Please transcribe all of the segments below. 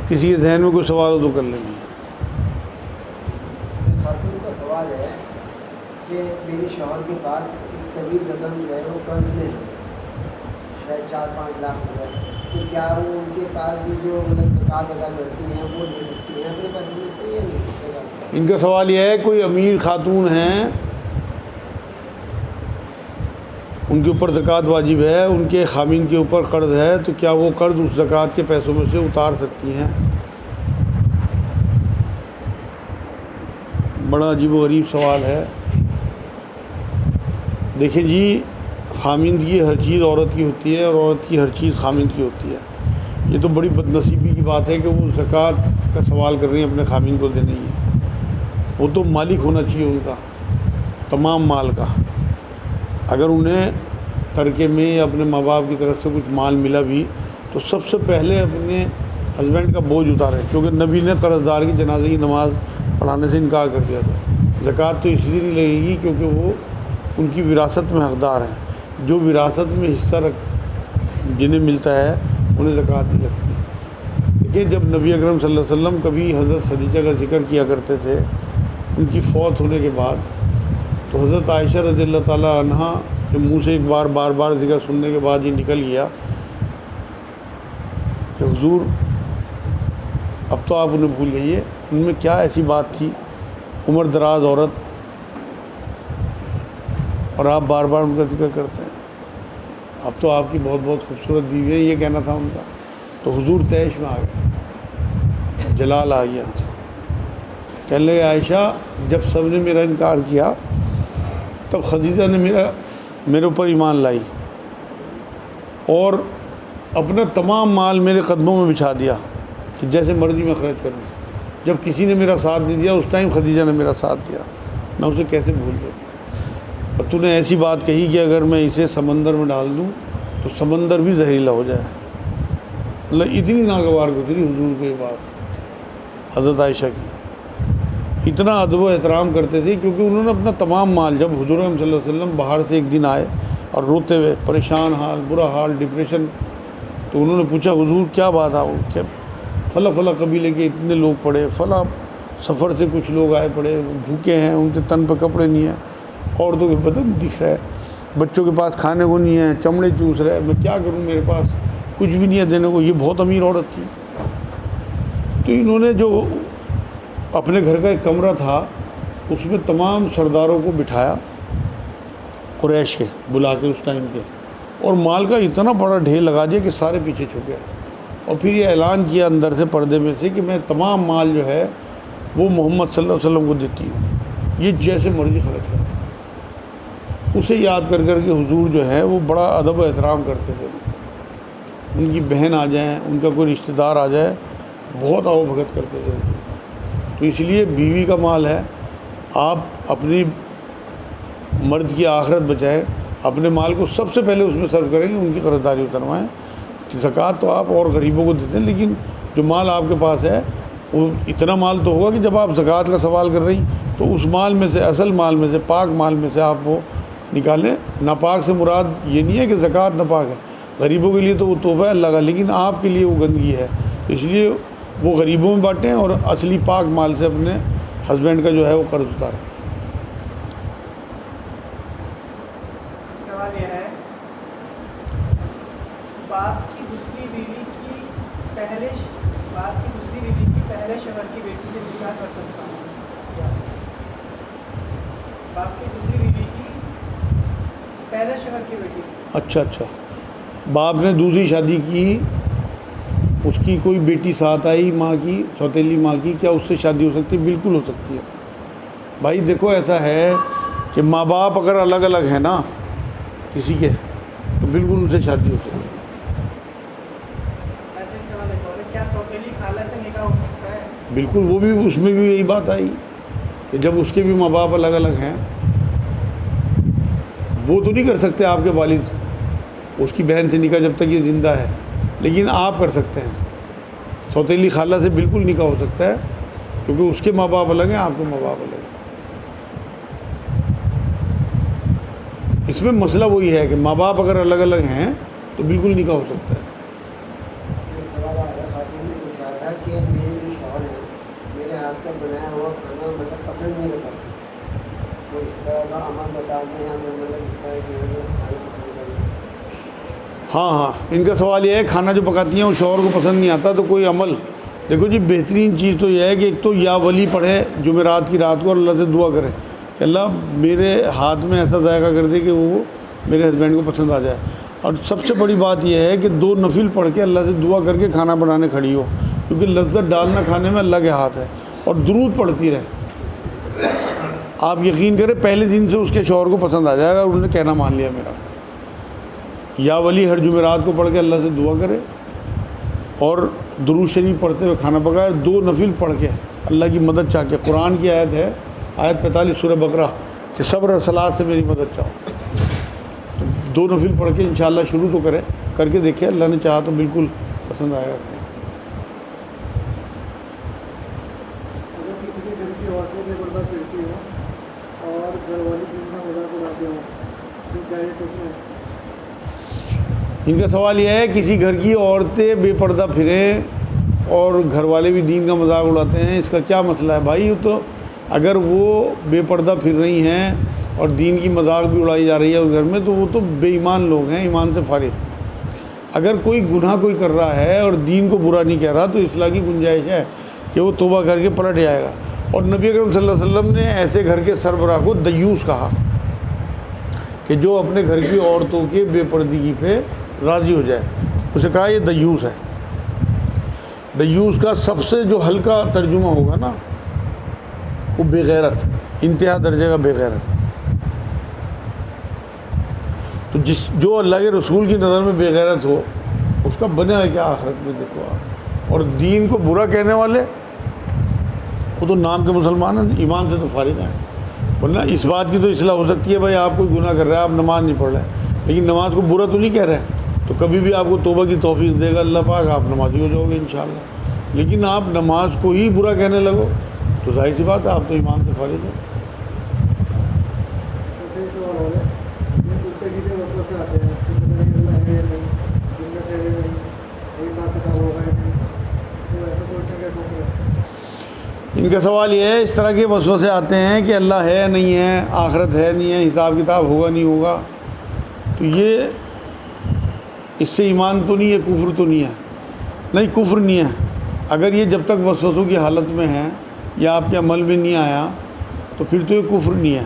کسی کے ذہن میں کوئی سوال ہو تو کر لیں گے۔ خاتون کا سوال ہے کہ میرے شوہر کے پاس ایک طویل رقم جو ہے وہ قرض میں ہے، شاید 4-5 لاکھ روپے، تو کیا وہ ان کے پاس بھی جو زکوٰۃ ادا کرتی ہیں وہ دے سکتی ہیں اپنے پیسوں میں سے یا نہیں؟ ان کا سوال یہ ہے کوئی امیر خاتون ہیں، ان کے اوپر زکوٰۃ واجب ہے، ان کے خاوند کے اوپر قرض ہے، تو کیا وہ قرض اس زکوٰۃ کے پیسوں میں سے اتار سکتی ہیں؟ بڑا عجیب و غریب سوال ہے۔ دیکھیں جی، خاوند کی ہر چیز عورت کی ہوتی ہے اور عورت کی ہر چیز خاوند کی ہوتی ہے۔ یہ تو بڑی بد نصیبی کی بات ہے کہ وہ زکوٰۃ کا سوال کر رہی ہیں اپنے خاوند کو دینے کی۔ وہ تو مالک ہونا چاہیے ان کا، تمام مال کا۔ اگر انہیں ترکے میں یا اپنے ماں باپ کی طرف سے کچھ مال ملا بھی تو سب سے پہلے اپنے ہسبینڈ کا بوجھ اتاریں، کیونکہ نبی نے قرض دار کی جنازے کی نماز پڑھانے سے انکار کر دیا تھا۔ زکوٰۃ تو اس لیے نہیں لگے گی کیونکہ وہ ان کی وراثت میں حقدار ہیں، جو وراثت میں حصہ جنہیں ملتا ہے انہیں زکوٰۃ نہیں لگتی۔ دیکھیے، جب نبی اکرم صلی اللہ علیہ وسلم کبھی حضرت خدیجہ کا ذکر کیا کرتے تھے ان کی فوت ہونے کے بعد، تو حضرت عائشہ رضی اللہ تعالیٰ عنہا کے منہ سے ایک بار بار ذکر سننے کے بعد یہ نکل گیا کہ حضور اب تو آپ انہیں بھول جائیے، ان میں کیا ایسی بات تھی، عمر دراز عورت، اور آپ بار بار ان کا ذکر کرتے ہیں، اب تو آپ کی بہت بہت خوبصورت بیوی ہے، یہ کہنا تھا ان کا۔ تو حضور تیش میں آ گئے، جلال آ گیا، کہنے لگے عائشہ جب سب نے میرا انکار کیا تب خدیجہ نے میرے اوپر ایمان لائی اور اپنا تمام مال میرے قدموں میں بچھا دیا کہ جیسے مرضی میں خرچ کروں۔ جب کسی نے میرا ساتھ نہیں دیا اس ٹائم خدیجہ نے میرا ساتھ دیا، میں اسے کیسے بھول جاؤں؟ اور تو نے ایسی بات کہی کہ اگر میں اسے سمندر میں ڈال دوں تو سمندر بھی زہریلا ہو جائے۔ اللہ اتنی ناگوار گزری حضور کو یہ بات حضرت عائشہ کی، اتنا ادب و احترام کرتے تھے کیونکہ انہوں نے اپنا تمام مال، جب حضور صلی اللہ علیہ وسلم باہر سے ایک دن آئے اور روتے ہوئے، پریشان حال، برا حال، ڈپریشن، تو انہوں نے پوچھا حضور کیا بات ہے؟ کہ فلاں فلاں قبیلے کے اتنے لوگ پڑے، فلاں سفر سے کچھ لوگ آئے پڑے، بھوکے ہیں، ان کے تن پہ کپڑے نہیں ہیں، عورتوں کے بدن دکھ رہا ہے، بچوں کے پاس کھانے کو نہیں ہے، چمڑے چوس رہے، میں کیا کروں، میرے پاس کچھ بھی نہیں ہے دینے کو۔ یہ بہت امیر عورت تھی، تو انہوں نے جو اپنے گھر کا ایک کمرہ تھا اس میں تمام سرداروں کو بٹھایا، قریش کے بلا کے اس ٹائم کے، اور مال کا اتنا بڑا ڈھیر لگا دیا کہ سارے پیچھے چھپ گئے، اور پھر یہ اعلان کیا اندر سے پردے میں سے کہ میں تمام مال جو ہے وہ محمد صلی اللہ علیہ وسلم کو دیتی ہوں، یہ جیسے مرضی خرچ کریں۔ اسے یاد کر کے حضور جو ہے وہ بڑا ادب و احترام کرتے تھے، ان کی بہن آ جائیں، ان کا کوئی رشتہ دار آ جائے، بہت آؤ بھگت کرتے تھے۔ تو اس لیے بیوی کا مال ہے، آپ اپنی مرد کی آخرت بچائیں، اپنے مال کو سب سے پہلے اس میں صرف کریں گے، ان کی قرضداری اتروائیں۔ زکوٰۃ تو آپ اور غریبوں کو دیتے ہیں، لیکن جو مال آپ کے پاس ہے وہ اتنا مال تو ہوگا کہ جب آپ زکوٰۃ کا سوال کر رہی تو اس مال میں سے، اصل مال میں سے، پاک مال میں سے آپ وہ نکالیں۔ ناپاک سے مراد یہ نہیں ہے کہ زکوٰۃ ناپاک ہے، غریبوں کے لیے تو وہ تحفہ ہے اللہ کا، لیکن آپ کے لیے وہ گندگی ہے، اس لیے وہ غریبوں میں بانٹیں اور اصلی پاک مال سے اپنے ہسبینڈ کا جو ہے وہ قرض اتاریں۔ سوال یہ ہے، باپ کی دوسری بیوی کی پہلے شوہر کی بیٹی سے نکاح کر سکتا ہوں؟ باپ کی دوسری بیوی کی پہلے شوہر کی بیٹی سے؟ اچھا، باپ نے دوسری شادی کی، اس کی کوئی بیٹی ساتھ آئی، ماں کی، سوتیلی ماں کی، کیا اس سے شادی ہو سکتی ہے؟ بالکل ہو سکتی ہے۔ بھائی دیکھو، ایسا ہے کہ ماں باپ اگر الگ الگ ہیں نا کسی کے، تو بالکل ان سے شادی ہو سکتی ہے۔ ایسے ہی سوال ہے، کیا سوتیلی خالہ سے نکاح ہو سکتا ہے؟ بالکل، وہ بھی اس میں بھی یہی بات آئی کہ جب اس کے بھی ماں باپ الگ الگ ہیں، وہ تو نہیں کر سکتے آپ کے والد اس کی بہن سے نکاح جب تک یہ زندہ ہے، لیکن آپ کر سکتے ہیں۔ سوتیلی خالہ سے بالکل نکاح ہو سکتا ہے، کیونکہ اس کے ماں باپ الگ ہیں، آپ کے ماں باپ الگ ہیں۔ اس میں مسئلہ وہی ہے کہ ماں باپ اگر الگ الگ ہیں تو بالکل نکاح ہو سکتا ہے۔ ایک سوال آ رہا ہے، خاتون نے کہا تھا کہ میرے جو شوہر ہیں میرے ہاتھ کا بنایا ہوا کھانا مطلب پسند نہیں کرتے، وہ اس طرح کا عمل بتاتے ہیں ہمیں، مطلب اس طرح کے کھانا پسند کرتے ہیں۔ ہاں ان کا سوال یہ ہے کھانا جو پکاتی ہیں وہ شوہر کو پسند نہیں آتا تو کوئی عمل؟ دیکھو جی بہترین چیز تو یہ ہے کہ ایک تو یا ولی پڑھے جمعرات کی رات کو اور اللہ سے دعا کرے کہ اللہ میرے ہاتھ میں ایسا ذائقہ کر دے کہ وہ میرے ہسبینڈ کو پسند آ جائے، اور سب سے بڑی بات یہ ہے کہ 2 نفل پڑھ کے اللہ سے دعا کر کے کھانا بنانے کھڑی ہو، کیونکہ لذت ڈالنا کھانے میں اللہ کے ہاتھ ہے، اور درود پڑھتی رہے۔ آپ یقین کریں پہلے دن سے اس کے شوہر کو پسند آ جائے گا، انہوں نے کہنا مان لیا میرا۔ یا ولی ہر جمعرات کو پڑھ کے اللہ سے دعا کرے اور درود شریف پڑھتے ہوئے کھانا پکائے، 2 نفل پڑھ کے اللہ کی مدد چاہ کے۔ قرآن کی آیت ہے آیت 45 سورہ بقرہ کہ صبر اور صلاح سے میری مدد چاہو، تو 2 نفل پڑھ کے انشاءاللہ شروع تو کرے، کر کے دیکھے، اللہ نے چاہا تو بالکل پسند آئے گا۔ اگر کسی کے گھر کی عورتیں بے پردہ پھرتی ہوں اور گھر والی دین کا مذاق اڑاتے ہوں تو کیا یہ کچھ نہیں؟ ان کا سوال یہ ہے کسی گھر کی عورتیں بے پردہ پھریں اور گھر والے بھی دین کا مذاق اڑاتے ہیں، اس کا کیا مسئلہ ہے؟ بھائی تو اگر وہ بے پردہ پھر رہی ہیں اور دین کی مذاق بھی اڑائی جا رہی ہے اس گھر میں تو وہ تو بے ایمان لوگ ہیں، ایمان سے فارغ۔ اگر کوئی گناہ کوئی کر رہا ہے اور دین کو برا نہیں کہہ رہا تو اصلاح کی گنجائش ہے کہ وہ توبہ کر کے پلٹ جائے گا۔ اور نبی اکرم صلی اللہ علیہ وسلم نے ایسے گھر کے سربراہ کو دیوس کہا کہ جو اپنے گھر کی عورتوں کے بے پردگی پہ راضی ہو جائے، اسے کہا یہ دیوس ہے۔ دیوس کا سب سے جو ہلکا ترجمہ ہوگا نا وہ بے غیرت، انتہا درجے کا بے غیرت۔ تو جو اللہ کے رسول کی نظر میں بے غیرت ہو اس کا بنے گا کیا آخرت میں؟ دیکھو آپ، اور دین کو برا کہنے والے وہ تو نام کے مسلمان ہیں، ایمان سے تو فارغ ہیں۔ ورنہ اس بات کی تو اصلاح ہو سکتی ہے بھائی آپ کوئی گناہ کر رہے ہیں، آپ نماز نہیں پڑھ رہے ہیں، لیکن نماز کو برا تو نہیں کہہ رہے، تو کبھی بھی آپ کو توبہ کی توفیق دے گا اللہ پاک، آپ نمازی ہو جاؤ گے انشاءاللہ۔ لیکن آپ نماز کو ہی برا کہنے لگو تو ظاہر سی بات ہے آپ تو ایمان سے فارغ ہیں۔ ایسے ہی سوال ہو رہا ہے یہ کتے کی بھی وسوسے آتے ہیں کہ پتہ نہیں اللہ ہے یا نہیں، جنت ہے یا نہیں، کوئی حساب کتاب ہوگا یا نہیں، تو ایسا سوچنے کا حکم ہے؟ ان کا سوال یہ ہے اس طرح کے وسوسے آتے ہیں کہ اللہ ہے نہیں ہے، آخرت ہے نہیں ہے، حساب کتاب ہوگا نہیں ہوگا، تو یہ اس سے ایمان تو نہیں ہے، کفر تو نہیں ہے؟ نہیں کفر نہیں ہے۔ اگر یہ جب تک وسوسوں کی حالت میں ہے یا آپ کے عمل میں نہیں آیا تو پھر تو یہ کفر نہیں ہے،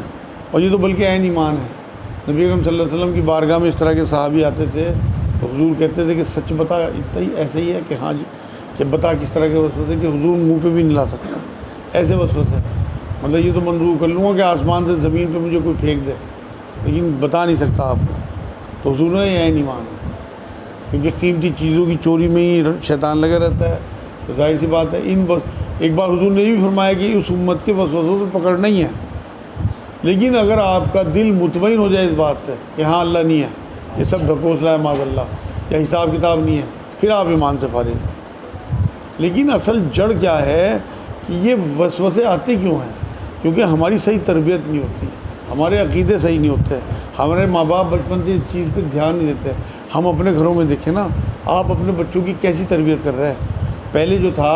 اور یہ تو بلکہ عین ایمان ہے۔ نبی اکرم صلی اللہ علیہ وسلم کی بارگاہ میں اس طرح کے صحابی آتے تھے تو حضور کہتے تھے کہ سچ بتا، اتنا ہی ایسا ہی ہے کہ ہاں جی، کہ بتا کس طرح کے وسوسے کہ حضور منہ پہ بھی نہیں لا سکتا ایسے وسوسے، مطلب یہ تو منظور کر لوں گا کہ آسمان سے زمین پہ مجھے کوئی پھینک دے، لیکن بتا نہیں سکتا آپ کو، تو حضور نے یہ عین ایمان ہے، کیونکہ قیمتی چیزوں کی چوری میں ہی شیطان لگا رہتا ہے، تو ظاہر سی بات ہے۔ ایک بار حضور نے بھی فرمایا کہ اس امت کے وسوسوں سے پکڑ نہیں ہے، لیکن اگر آپ کا دل مطمئن ہو جائے اس بات پہ کہ ہاں اللہ نہیں ہے، یہ سب ڈھکوسلا ہے معاذ اللہ، یا حساب کتاب نہیں ہے، پھر آپ ایمان سے فارغ ہیں۔ لیکن اصل جڑ کیا ہے کہ یہ وسوسے آتے کیوں ہیں؟ کیونکہ ہماری صحیح تربیت نہیں ہوتی، ہمارے عقیدے صحیح نہیں ہوتے، ہمارے ماں باپ بچپن سے اس چیز پہ دھیان نہیں دیتے۔ ہم اپنے گھروں میں دیکھیں نا، آپ اپنے بچوں کی کیسی تربیت کر رہے ہیں؟ پہلے جو تھا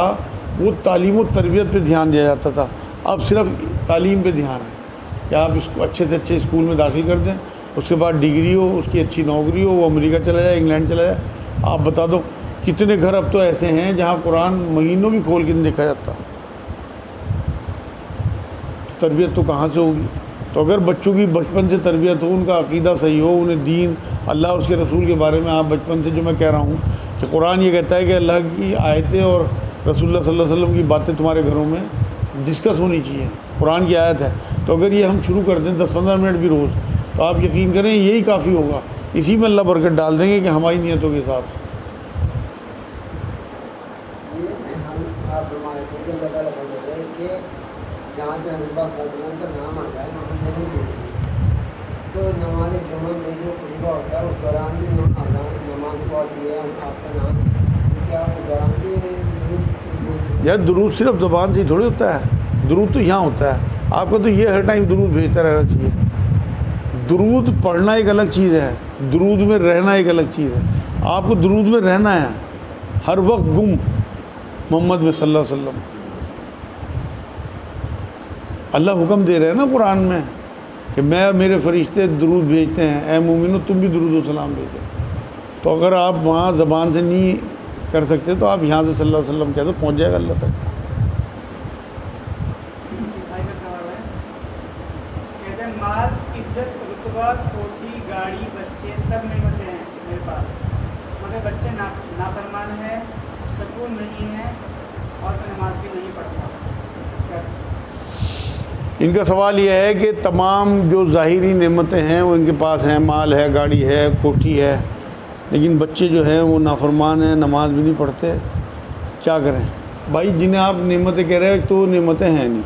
وہ تعلیم و تربیت پہ دھیان دیا جاتا تھا، اب صرف تعلیم پہ دھیان ہے کہ آپ اس کو اچھے سے اچھے اسکول میں داخل کر دیں، اس کے بعد ڈگری ہو، اس کی اچھی نوکری ہو، وہ امریکہ چلا جائے، انگلینڈ چلا جائے۔ آپ بتا دو کتنے گھر اب تو ایسے ہیں جہاں قرآن مہینوں بھی کھول کے نہیں دیکھا جاتا، تربیت تو کہاں سے ہوگی؟ تو اگر بچوں کی بچپن سے تربیت ہو، ان کا عقیدہ صحیح ہو، انہیں دین اللہ اس کے رسول کے بارے میں، آپ بچپن سے جو میں کہہ رہا ہوں کہ قرآن یہ کہتا ہے کہ اللہ کی آیتیں اور رسول اللہ صلی اللہ علیہ وسلم کی باتیں تمہارے گھروں میں ڈسکس ہونی چاہیے، قرآن کی آیت ہے، تو اگر یہ ہم شروع کر دیں 10-15 منٹ بھی روز، تو آپ یقین کریں یہی کافی ہوگا، اسی میں اللہ برکت ڈال دیں گے کہ ہماری نیتوں کے حساب سے۔ آپ فرما رہے تھے کہ اللہ تعالیٰ فرما رہے ہیں کہ جہاں پہ حضرت صلی اللہ علیہ وسلم کا نام آتا ہے وہاں ضرور دیکھیے، تو نماز جمعہ میں جو خطبہ ہوتا ہے اس دوران بھی نماز پڑھتی ہے آپ کا نام، کیا اس دوران بھی یار درود صرف زبان سے ہی تھوڑی ہوتا ہے، درود تو یہاں ہوتا ہے، آپ کو تو یہ ہر ٹائم درود بھیجتا رہنا چاہیے۔ درود پڑھنا ایک الگ چیز ہے، درود میں رہنا ایک الگ چیز ہے۔ آپ کو درود میں رہنا ہے، ہر وقت گم، محمد میں صلی اللہ علیہ وسلم. اللہ حکم دے رہے ہیں نا قرآن میں کہ میں اور میرے فرشتے درود بھیجتے ہیں، اے مومنو تم بھی درود و سلام بھیجو. تو اگر آپ وہاں زبان سے نہیں کر سکتے تو آپ یہاں سے صلی اللہ علیہ وسلم کہہ دو، پہنچ جائے گا اللہ تک. بھائی کا سوال ہے، کہتے ہیں مال، عزت، رتبہ، کوٹھی، گاڑی، بچے سب نعمتیں ہیں میرے پاس، مگر بچے نافرمان ہے، سکون نہیں ہے اور تو نماز بھی نہیں پڑھتا، کیا کریں؟ ان کا سوال یہ ہے کہ تمام جو ظاہری نعمتیں ہیں وہ ان کے پاس ہیں، مال ہے، گاڑی ہے، کوٹھی ہے، لیکن بچے جو ہیں وہ نافرمان ہیں، نماز بھی نہیں پڑھتے، کیا کریں؟ بھائی جنہیں آپ نعمتیں کہہ رہے ہیں تو نعمتیں ہیں نہیں،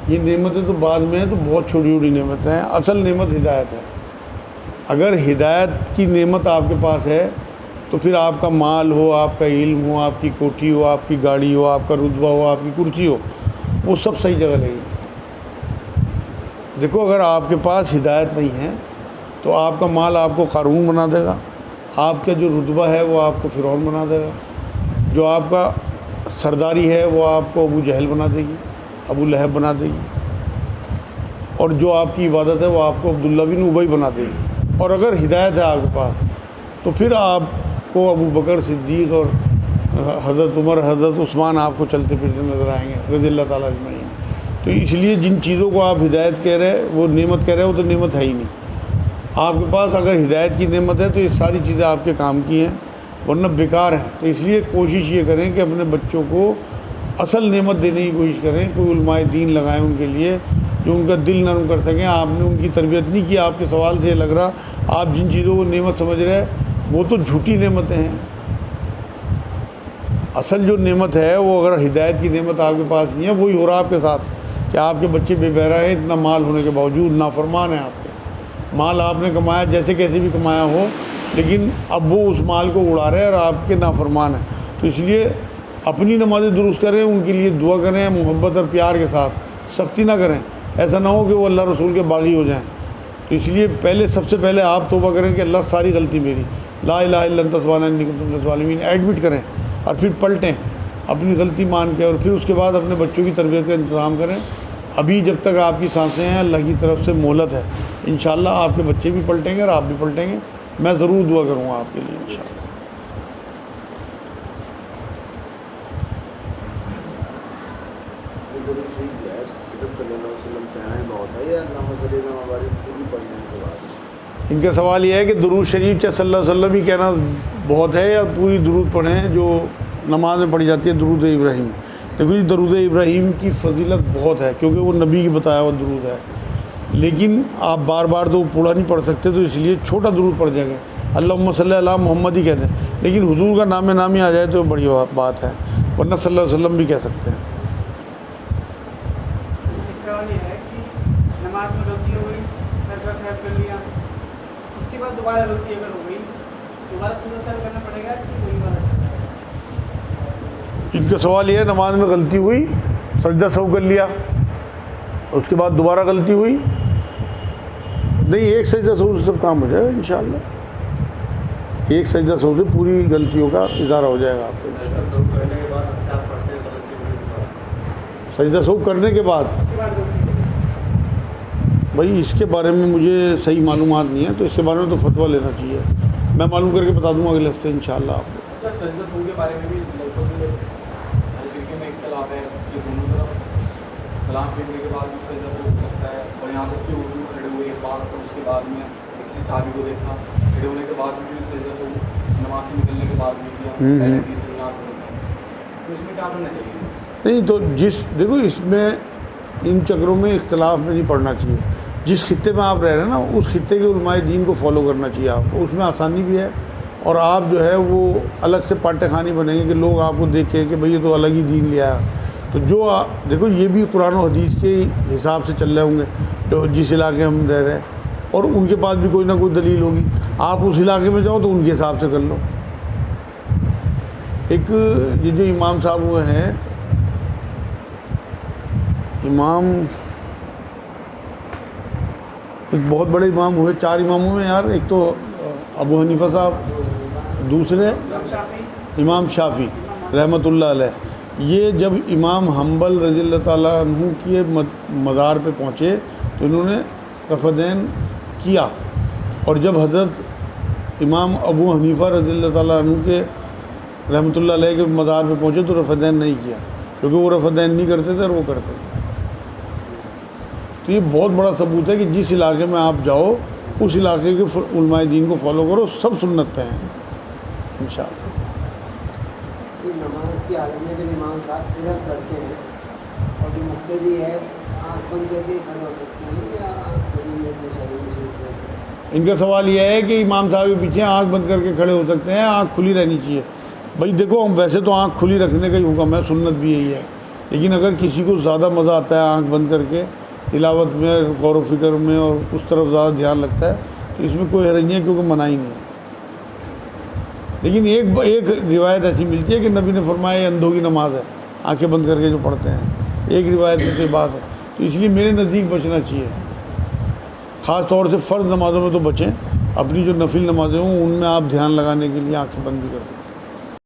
یہ نعمتیں تو بعد میں ہیں، تو بہت چھوٹی چھوٹی نعمتیں ہیں. اصل نعمت ہدایت ہے. اگر ہدایت کی نعمت آپ کے پاس ہے تو پھر آپ کا مال ہو، آپ کا علم ہو، آپ کی کوٹھی ہو، آپ کی گاڑی ہو، آپ کا رتبہ ہو، آپ کی کرسی ہو، وہ سب صحیح جگہ لے گی. دیکھو اگر آپ کے پاس ہدایت نہیں ہے تو آپ کا مال آپ کو قارون بنا دے گا، آپ کا جو رتبہ ہے وہ آپ کو فرعون بنا دے گا، جو آپ کا سرداری ہے وہ آپ کو ابو جہل بنا دے گی، ابو لہب بنا دے گی، اور جو آپ کی عبادت ہے وہ آپ کو عبداللہ بن ابی بنا دے گی. اور اگر ہدایت ہے آپ کے پاس تو پھر آپ کو ابو بکر صدیق اور حضرت عمر، حضرت عثمان آپ کو چلتے پھرتے نظر آئیں گے رضی اللہ تعالیٰ اجمعین. تو اس لیے جن چیزوں کو آپ ہدایت کہہ رہے وہ نعمت کہہ رہے وہ تو نعمت ہے ہی نہیں. آپ کے پاس اگر ہدایت کی نعمت ہے تو یہ ساری چیزیں آپ کے کام کی ہیں، ورنہ بیکار ہیں. تو اس لیے کوشش یہ کریں کہ اپنے بچوں کو اصل نعمت دینے کی کوشش کریں. کوئی علماء دین لگائیں ان کے لیے جو ان کا دل نرم کر سکیں. آپ نے ان کی تربیت نہیں کی، آپ کے سوال سے یہ لگ رہا آپ جن چیزوں کو نعمت سمجھ رہے ہیں وہ تو جھوٹی نعمتیں ہیں. اصل جو نعمت ہے وہ اگر ہدایت کی نعمت آپ کے پاس نہیں ہے، وہی ہو رہا آپ کے ساتھ کہ آپ کے بچے بے بہرا ہیں، اتنا مال ہونے کے باوجود نافرمان ہیں. آپ کے مال آپ نے کمایا جیسے کیسے بھی کمایا ہو، لیکن اب وہ اس مال کو اڑا رہے ہیں اور آپ کے نافرمان ہیں. تو اس لیے اپنی نمازیں درست کریں، ان کے لیے دعا کریں محبت اور پیار کے ساتھ، سختی نہ کریں. ایسا نہ ہو کہ وہ اللہ رسول کے باغی ہو جائیں. تو اس لیے سب سے پہلے آپ توبہ کریں کہ اللہ ساری غلطی میری، لا الہ الا انت سبحانک انی کنت من الظالمین، ایڈمٹ کریں اور پھر پلٹیں اپنی غلطی مان کے، اور پھر اس کے بعد اپنے بچوں کی تربیت کا انتظام کریں. ابھی جب تک آپ کی سانسیں ہیں اللہ کی طرف سے مہلت ہے، انشاءاللہ آپ کے بچے بھی پلٹیں گے اور آپ بھی پلٹیں گے. میں ضرور دعا کروں گا آپ کے لیے انشاءاللہ. درود شریف جو ہے صرف صلی اللہ علیہ وسلم کہنا ہی بہت ہے یا اللہم صلی اللہ مبارک خود ہی پڑھنے کے بعد؟ ان کا سوال یہ ہے کہ درود شریف چاہے صلی اللہ علیہ وسلم ہی کہنا بہت ہے یا پوری درود پڑھیں جو نماز میں پڑھی جاتی ہے درود ابراہیم. دیکھو جی درود ابراہیم کی فضیلت بہت ہے کیونکہ وہ نبی کی بتایا ہوا درود ہے، لیکن آپ بار بار تو پورا نہیں پڑھ سکتے، تو اس لیے چھوٹا درود پڑھ جائیں گے، اللہم صلی علی محمد ہی کہتے ہیں. لیکن حضور کا نام نامی آ جائے تو بڑی بات ہے، ورنہ صلی اللہ علیہ وسلم بھی کہہ سکتے ہیں. ایک سوال یہ ہے کہ نماز میں غلطی ہو گئی، سجدہ صاحب کر لیا، اس کے بعد دوبارہ غلطی اگر ہو گئی دوبارہ سجدہ صاحب کرنا پڑے گا کہ وہی والا چلے گا؟ ان کا سوال یہ ہے نماز میں غلطی ہوئی، سجدہ سہو کر لیا، اس کے بعد دوبارہ غلطی ہوئی، نہیں ایک سجدہ سہو سے سب کام ہو جائے گا انشاءاللہ. ایک سجدہ سہو سے پوری غلطیوں کا ازالہ ہو جائے گا آپ کو. سجدہ سہو کرنے کے بعد بھائی اس کے بارے میں مجھے صحیح معلومات نہیں ہے، تو اس کے بارے میں تو فتویٰ لینا چاہیے. میں معلوم کر کے بتا دوں گا اگلے ہفتے انشاءاللہ آپ کو. اچھا سجدہ سہو کے بارے میں بھی لگ بھگ حدیث میں اختلاف ہے کہ دونوں طرف سلام پھیرنے کے بعد بھی سجدہ سہو ہو سکتا ہے، اور یہاں تک کہ حضور کھڑے ہوئے ایک بار تو اس کے بعد میں کسی صحابی کو دیکھا کھڑے ہونے کے بعد بھی سجدہ سہو نماز سے نکلنے کے بعد بھی کیا، پہلے حدیث میں آپ کو تو اس میں کیا کرنا چاہیے؟ نہیں تو دیکھو اس میں ان چکروں میں اختلاف میں نہیں پڑنا چاہیے. جس خطے میں آپ رہ رہے ہیں نا اس خطے کے علماء دین کو فالو کرنا چاہیے آپ کو، اس میں آسانی بھی ہے، اور آپ جو ہے وہ الگ سے پاٹے خانی بنیں گے کہ لوگ آپ کو دیکھیں کہ بھئی یہ تو الگ ہی دین لیا ہے. تو جو دیکھو یہ بھی قرآن و حدیث کے حساب سے چل رہے ہوں گے جو جس علاقے ہم رہ رہے ہیں، اور ان کے پاس بھی کوئی نہ کوئی دلیل ہوگی. آپ اس علاقے میں جاؤ تو ان کے حساب سے کر لو. ایک یہ جو امام صاحب ہوئے ہیں، امام ایک بہت بڑے امام ہوئے، 4 اماموں میں یار، ایک تو ابو حنیفہ صاحب، دوسرے شافعی، امام شافعی، رحمۃ اللہ علیہ، یہ جب امام حنبل رضی اللہ تعالیٰ عنہ کے مزار پہ پہنچے تو انہوں نے رفع دین کیا، اور جب حضرت امام ابو حنیفہ رضی اللہ تعالیٰ عنہ کے رحمۃ اللہ علیہ کے مزار پہ پہنچے تو رفع دین نہیں کیا، کیونکہ وہ رفع دین نہیں کرتے تھے اور وہ کرتے تھے۔ تو یہ بہت بڑا ثبوت ہے کہ جس علاقے میں آپ جاؤ اس علاقے کے علماء دین کو فالو کرو، سب سنت پہ ہیں انشاءاللہ۔ نماز کی حالت میں جب امام صاحب قرات کرتے ہیں اور جو مقتدی ہے آنکھ بند کر کے کھڑے ہو سکتے ہیں یا آنکھ کھلی ہے ان کا سوال یہ ہے کہ امام صاحب کے پیچھے آنکھ بند کر کے کھڑے ہو سکتے ہیں، آنکھ کھلی رہنی چاہیے؟ بھائی دیکھو، ویسے تو آنکھ کھلی رکھنے کا ہی حکم ہے، سنت بھی یہی ہے، لیکن اگر کسی کو زیادہ مزہ آتا ہے آنکھ بند کر کے تلاوت میں، غور و فکر میں، اور اس طرف زیادہ دھیان لگتا ہے تو اس میں کوئی حرج نہیں ہے، کیونکہ منع ہی نہیں ہے۔ لیکن ایک روایت ایسی ملتی ہے کہ نبی نے فرمایا یہ اندھوں کی نماز ہے، آنکھیں بند کر کے جو پڑھتے ہیں، ایک روایت سے بات ہے، تو اس لیے میرے نزدیک بچنا چاہیے، خاص طور سے فرض نمازوں میں تو بچیں، اپنی جو نفل نمازیں ہوں ان میں آپ دھیان لگانے کے لیے آنکھیں بند بھی کرتے ہیں۔